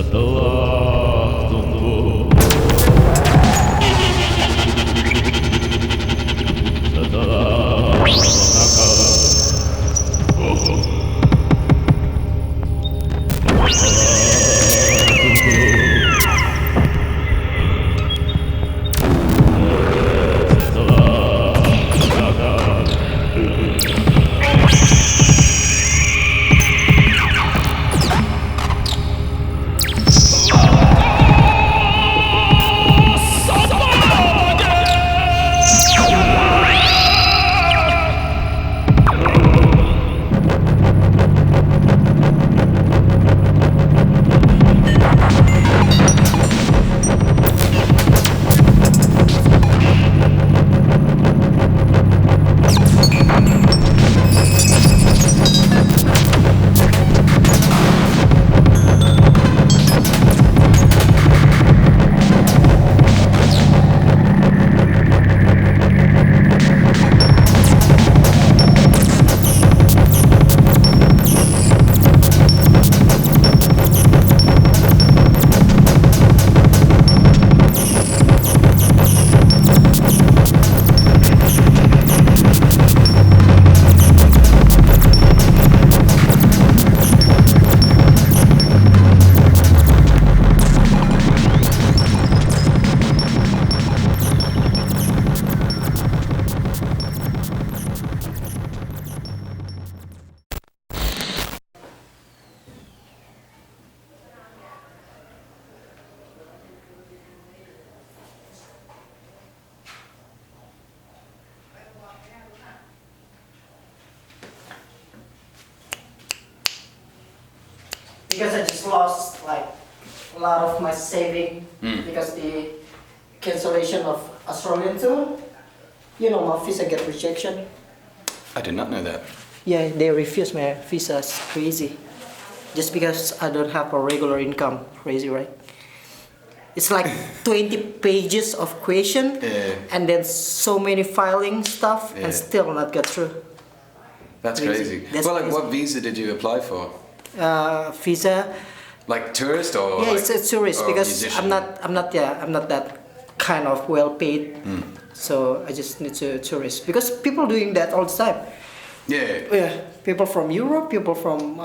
Setelah tunggu, setelah menakal, setelah tunggu, setelah menakal. Because I just lost like a lot of my saving because the cancellation of Australian tour. You know, my visa get rejection. I did not know that. Yeah, they refuse my visa. It's crazy. Just because I don't have a regular income. Crazy, right? It's like 20 pages of question and then so many filing stuff and still not get through. That's crazy. That's well, like, crazy. what visa did you apply for? Visa. Like tourist or? Yeah, like, it's a tourist or because musician? I'm not that kind of well paid. So I just need to tourist because people doing that all the time. Yeah, people from Europe, people from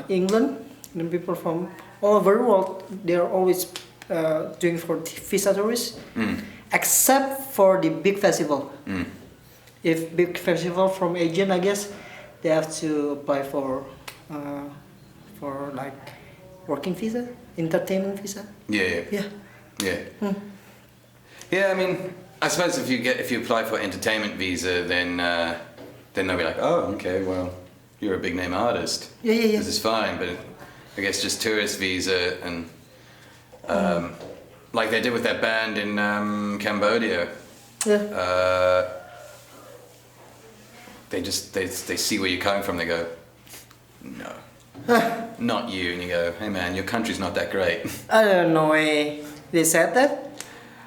England, and people from all over the world. They're always doing for visa tourists, except for the big festival. If big festival from Asian, I guess they have to apply for like working visa, entertainment visa. Yeah. Yeah, I mean, I suppose if you apply for entertainment visa, then they'll be like, oh, okay, well, you're a big name artist. Yeah. This is fine, but I guess just tourist visa and like they did with that band in Cambodia. Yeah. They see where you're coming from. They go, no, not you, and you go, hey man, your country's not that great. I don't know. They said that.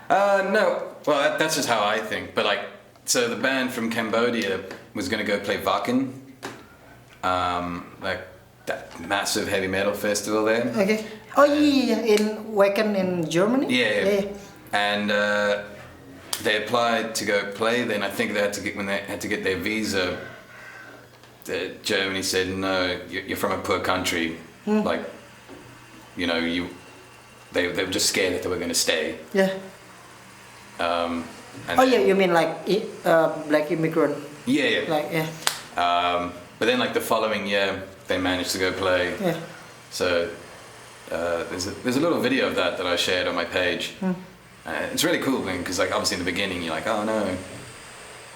No, well that's just how I think. But like, so the band from Cambodia was gonna go play Wacken, like that massive heavy metal festival there. Okay. Oh yeah, in Wacken in Germany. Yeah. And they applied to go play. Then I think they had to get their visa. Germany said no. You're from a poor country. Like, you know, they were just scared that they were going to stay. Yeah. And you mean like black immigrant? Yeah. Like But then like the following year, they managed to go play. Yeah. So there's a little video of that I shared on my page. It's really cool because like obviously in the beginning you're like, oh no,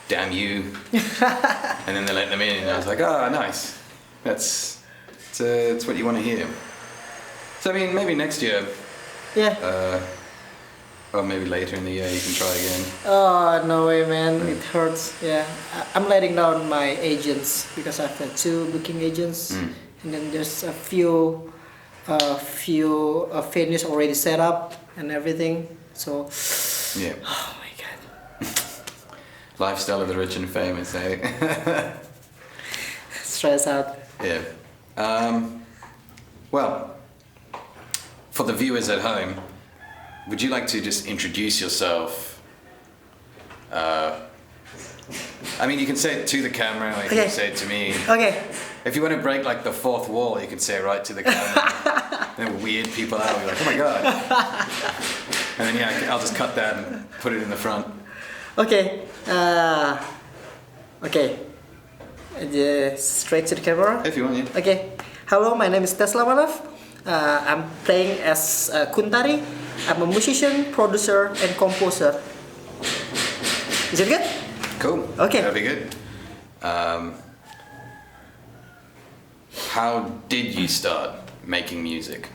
damn you, and then they let them in and I was like, oh nice, it's what you want to hear. So I mean maybe next year, or maybe later in the year you can try again. Oh no way, man, it hurts. Yeah, I'm letting down my agents because I've had 2 booking agents, and then there's a few venues already set up and everything. So, yeah. Oh my god. Lifestyle of the rich and famous, eh? Stress out. Yeah. Well, for the viewers at home, would you like to just introduce yourself? I mean, you can say it to the camera, like you can say it to me. Okay. If you want to break like the fourth wall, you can say it right to the camera. Then weird people out, you're like, oh my god. And then yeah, I'll just cut that and put it in the front. Okay. Okay. Straight to the camera. If you want, yeah. Okay. Hello, my name is Tesla Manaf. I'm playing as Kuntari. I'm a musician, producer, and composer. Is it good? Cool. Okay. That'll be good. How did you start making music?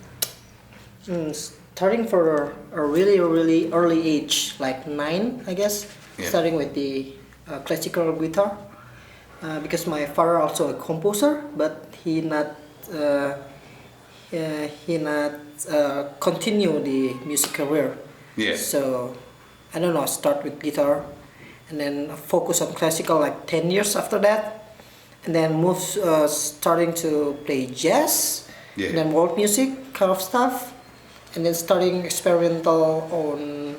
Starting for a really early age, like 9, I guess. Yeah. Starting with the classical guitar, because my father also a composer, but he not continue the music career. Yeah. So I don't know. Start with guitar, and then focus on classical like 10 years after that, and then move starting to play jazz, Yeah. and then world music kind of stuff, and then starting experimental on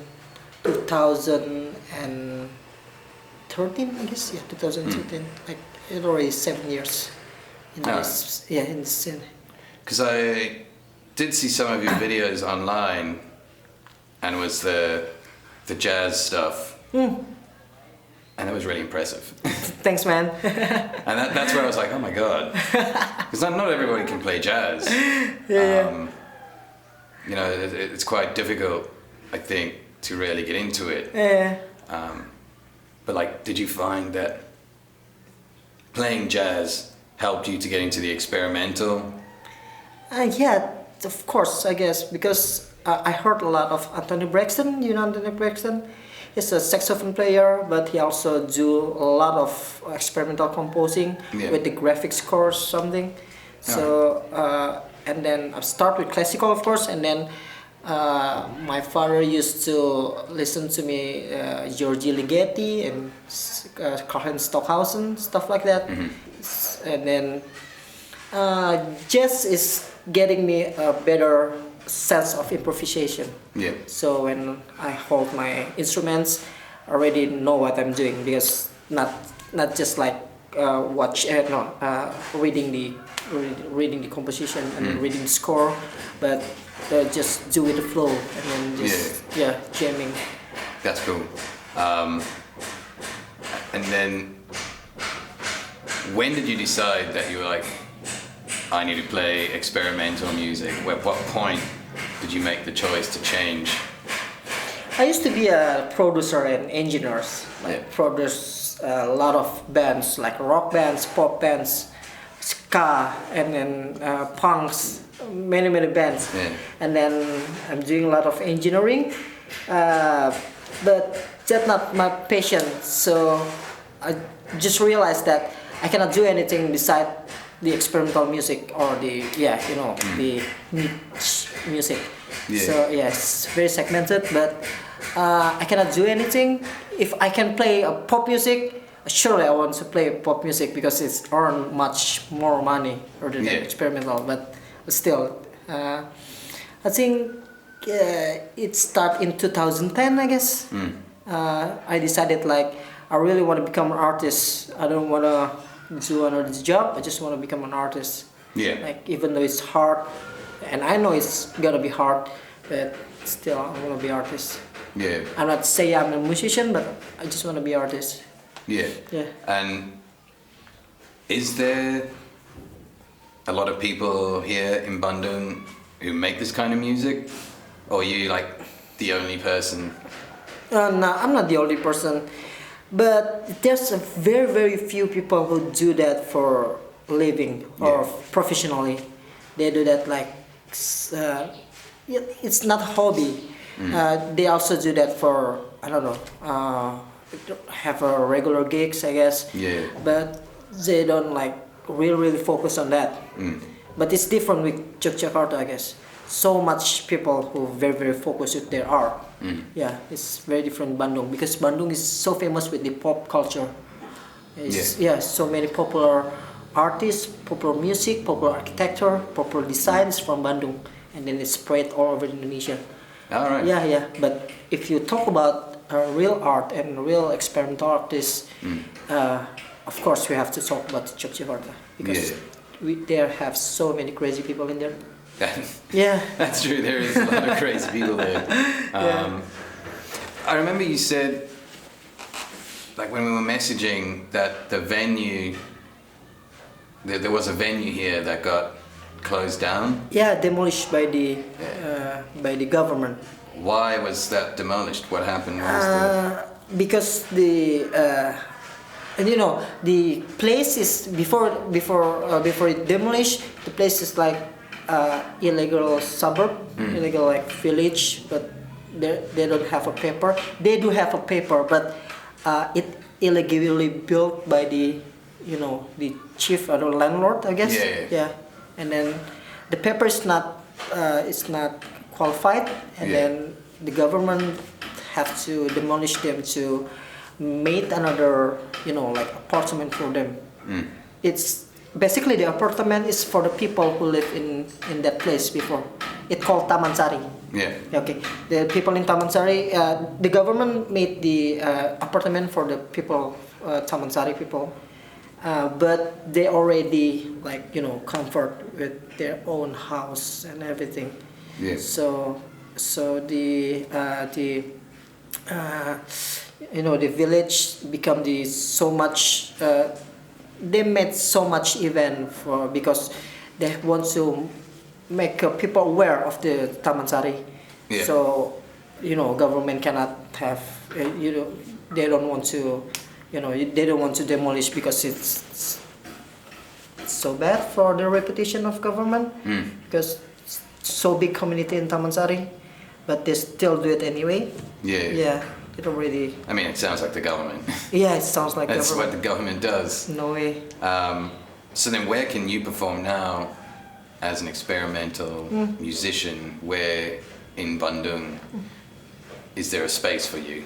2013, I guess. Yeah, 2013. Like it already 7 years in this. Yeah, in this scene. Because I did see some of your videos online, and it was the jazz stuff, and it was really impressive. Thanks, man. And that's where I was like, oh my god, because not everybody can play jazz. Yeah. You know, it's quite difficult, I think, to really get into it. Yeah. But like, did you find that playing jazz helped you to get into the experimental? Yeah, of course, I guess, because I heard a lot of Anthony Braxton. You know Anthony Braxton? He's a saxophone player, but he also do a lot of experimental composing with the graphic scores, something. So, and then I start with classical, of course, and then my father used to listen to me Giorgi Ligeti and Karl-Heinz Stockhausen, stuff like that. And then jazz is getting me a better sense of improvisation. Yeah. So when I hold my instruments, I already know what I'm doing, because not just like reading the composition and reading the score, but just do with the flow and then just jamming. That's cool. And then when did you decide that you were like, I need to play experimental music? At what point did you make the choice to change? I used to be a producer and engineer, produce a lot of bands, like rock bands, pop bands, ska, and then punks, many bands. Yeah. And then I'm doing a lot of engineering, but that's not my passion. So I just realized that I cannot do anything besides the experimental music or the the niche music. Yeah. So it's very segmented, but I cannot do anything. If I can play a pop music, surely I want to play pop music because it's earn much more money rather than experimental. But still, I think it started in 2010, I guess. I decided like I really want to become an artist. I don't want to do another job. I just want to become an artist. Yeah. Like even though it's hard, and I know it's gonna be hard, but still I want to be artist. Yeah. I'm not saying I'm a musician, but I just want to be artist. Yeah. Yeah. And is there a lot of people here in Bandung who make this kind of music, or are you like the only person? No, I'm not the only person. But there's a very few people who do that for living or professionally. They do that like it's not a hobby. They also do that for have a regular gigs, I guess. Yeah. But they don't like really focus on that. But it's different with Yogyakarta, I guess. So much people who very focused with their art. Yeah, it's very different in Bandung, because Bandung is so famous with the pop culture. So many popular artists, popular music, popular architecture, popular designs from Bandung. and then it's spread all over Indonesia. All right. Yeah. But if you talk about real art and real experimental artists, of course we have to talk about Yogyakarta because we there have so many crazy people in there. Yeah, That's true. There is a lot of crazy people there. I remember you said, like when we were messaging, that the venue, there was a venue here that got closed down. Yeah, demolished by the government. Why was that demolished? What happened? What was Because the place is before it demolished. The place is like illegal suburb, illegal like village, but they don't have a paper. They do have a paper, but it illegally built by the chief or the landlord, I guess. Yeah. And then the paper is not qualified, and then the government have to demolish them to make another like apartment for them. It's basically the apartment is for the people who live in that place before. It's called Taman Sari. Yeah. Okay. The people in Taman Sari, the government made the apartment for the people, Taman Sari people, but they already comfort with their own house and everything. Yeah. So the village become so much. They made so much event because they want to make people aware of the Taman Sari. Yeah. So government cannot have they don't want to demolish because it's so bad for the reputation of government because it's so big community in Taman Sari, but they still do it anyway. Yeah. It already. I mean, it sounds like the government. Yeah, it sounds like That's government. what the government does. No way. So then, where can you perform now as an experimental musician? Where in Bandung is there a space for you?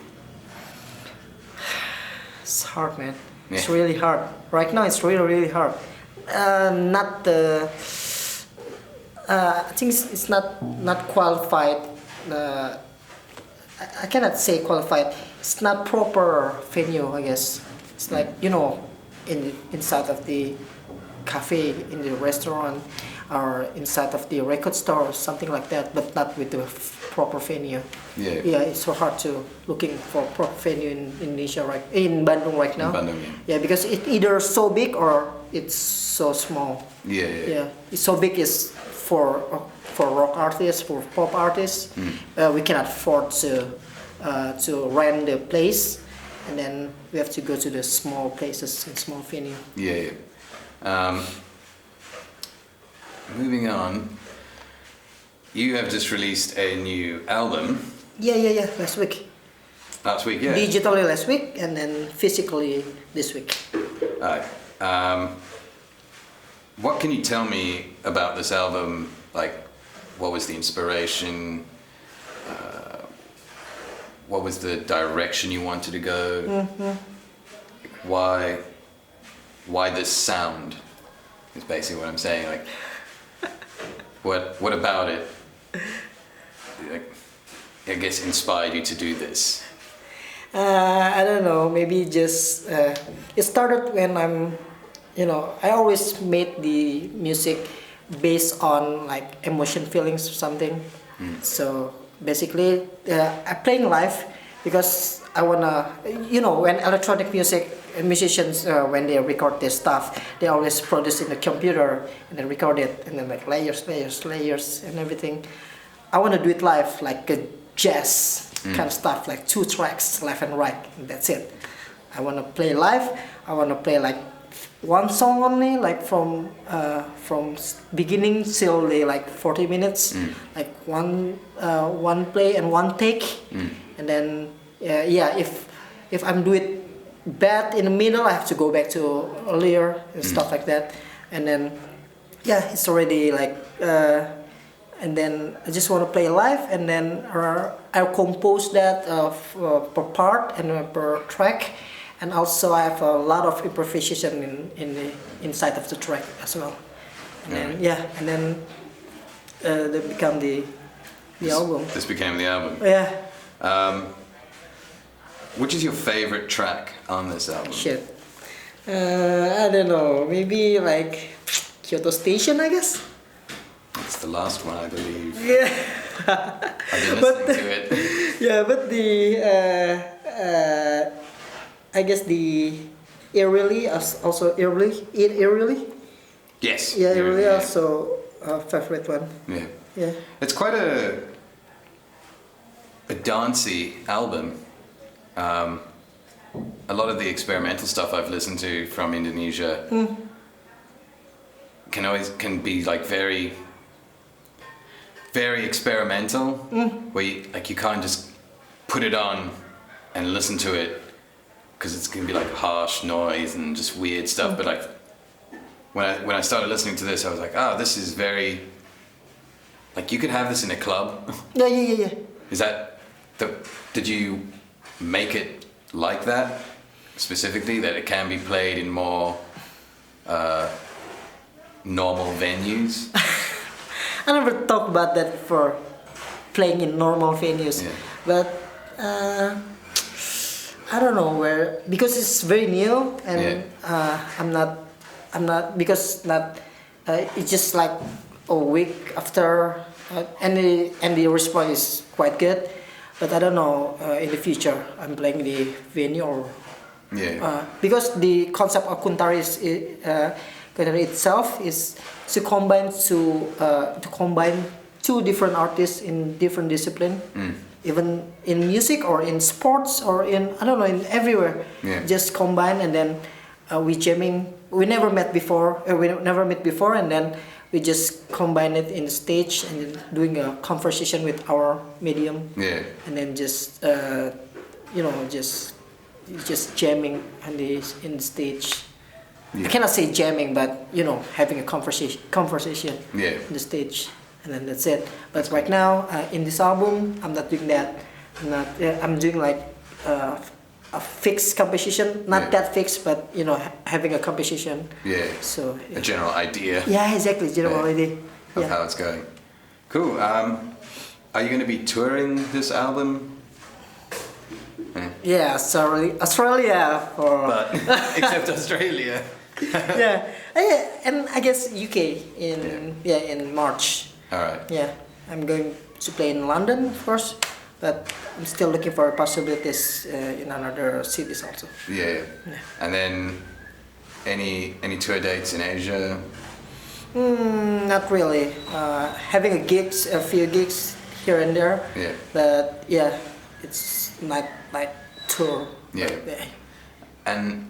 It's hard, man. Yeah. It's really hard. Right now, it's really hard. I think it's not qualified. I cannot say qualified. It's not proper venue, I guess. It's like inside of the cafe, in the restaurant, or inside of the record store, or something like that, but not with the proper venue. Yeah, it's so hard to looking for proper venue in Indonesia, in Bandung right now. In Bandung, yeah, because it's either so big or it's so small. Yeah. It's so big is for rock artists, for pop artists. We cannot afford to rent the place, and then we have to go to the small places and small venue. Yeah. Moving on, you have just released a new album. Yeah. Last week. Last week, yeah. Digitally last week, and then physically this week. What can you tell me about this album? Like, what was the inspiration? What was the direction you wanted to go? Why this sound? Is basically what I'm saying. Like, what about it? Like, I guess inspired you to do this. I don't know. Maybe just it started when I always made the music based on like emotion, feelings, or something. So basically, I'm playing live because I wanna, when electronic musicians when they record their stuff, they always produce in the computer and then record it and then like layers and everything. I wanna do it live, like a jazz kind of stuff, like 2 tracks left and right, and that's it. I wanna play live. I wanna play like one song only, like from beginning till like 40 minutes, like one play and one take, and then if I'm do it bad in the middle, I have to go back to earlier and stuff like that, and then it's already like and then I just want to play live, and then I'll compose that per part and per track. And also I have a lot of improvisation in the inside of the track as well. And then that become the album. This became the album. Yeah. Which is your favorite track on this album? Shit. I don't know. Maybe like Kyoto Station, I guess. It's the last one, I believe. Yeah. I've been listening to it. Yeah, but I guess the eerily also eerily. Yes. Yeah, eerily also favorite one. Yeah. Yeah. It's quite a dancey album. A lot of the experimental stuff I've listened to from Indonesia can be like very experimental, where you can't just put it on and listen to it because it's gonna be like harsh noise and just weird stuff. But like when I started listening to this, I was like, this is very like you could have this in a club. Yeah. Is that did you make it like that specifically, that it can be played in more normal venues? I never thought about that for playing in normal venues, but I don't know where, because it's very new and I'm not because it's just like a week after and the response is quite good, but I don't know in the future I'm playing the venue or because the concept of kuntari is Kunta itself is to combine two different artists in different discipline, even in music or in sports or in I don't know, in everywhere. Just combine and then we jamming. We never met before. And then we just combine it in stage and then doing a conversation with our medium. And then just just jamming in the stage. I cannot say jamming, but having a conversation on the stage, and then that's it. But right now in this album, I'm not doing that. I'm doing like a fixed composition, not that fixed, but having a composition. So a general idea. Yeah, exactly, general idea of how it's going. Cool. Are you going to be touring this album? Yeah, Australia but except Australia. Yeah, and I guess UK in March. All right. Yeah, I'm going to play in London, of course, but I'm still looking for possibilities in other cities also. Yeah. And then any tour dates in Asia? Not really. Having a few gigs here and there. But it's not like tour. And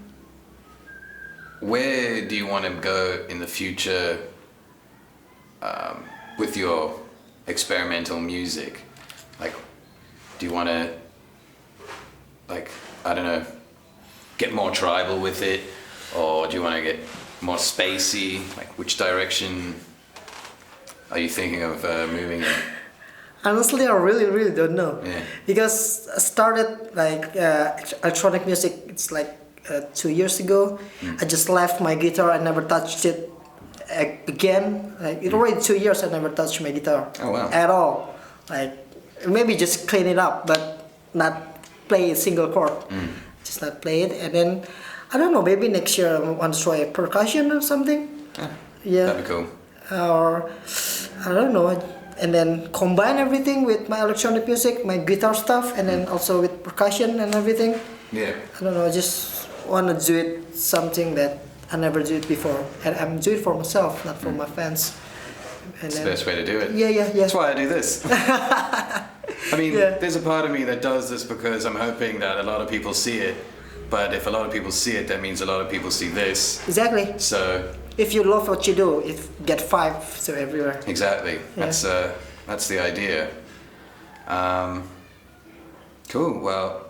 where do you want to go in the future with your experimental music? Like, do you want to, like, I don't know, get more tribal with it, or do you want to get more spacey? Like, which direction are you thinking of moving in? Honestly, I really don't know. Because I started like electronic music. It's like 2 years ago. I just left my guitar. I never touched it again. Like it already 2 years. I never touched my guitar at all. Like maybe just clean it up, but not play a single chord. Just not play it. And then I don't know. Maybe next year I want to try percussion or something. That'd be cool. Or I don't know. And then combine everything with my electronic music, my guitar stuff, and then also with percussion and everything. I don't know, I just want to do it something that I never did before. And I'm doing it for myself, not for my fans. And it's the best way to do it. Yeah. That's why I do this. I mean, there's a part of me that does this because I'm hoping that a lot of people see it. But if a lot of people see it, that means a lot of people see this. Exactly. So if you love what you do, it get vibes to everywhere. Exactly. That's the idea. Cool. Well,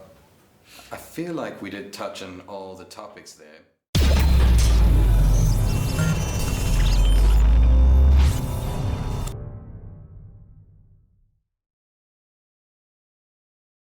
I feel like we did touch on all the topics there.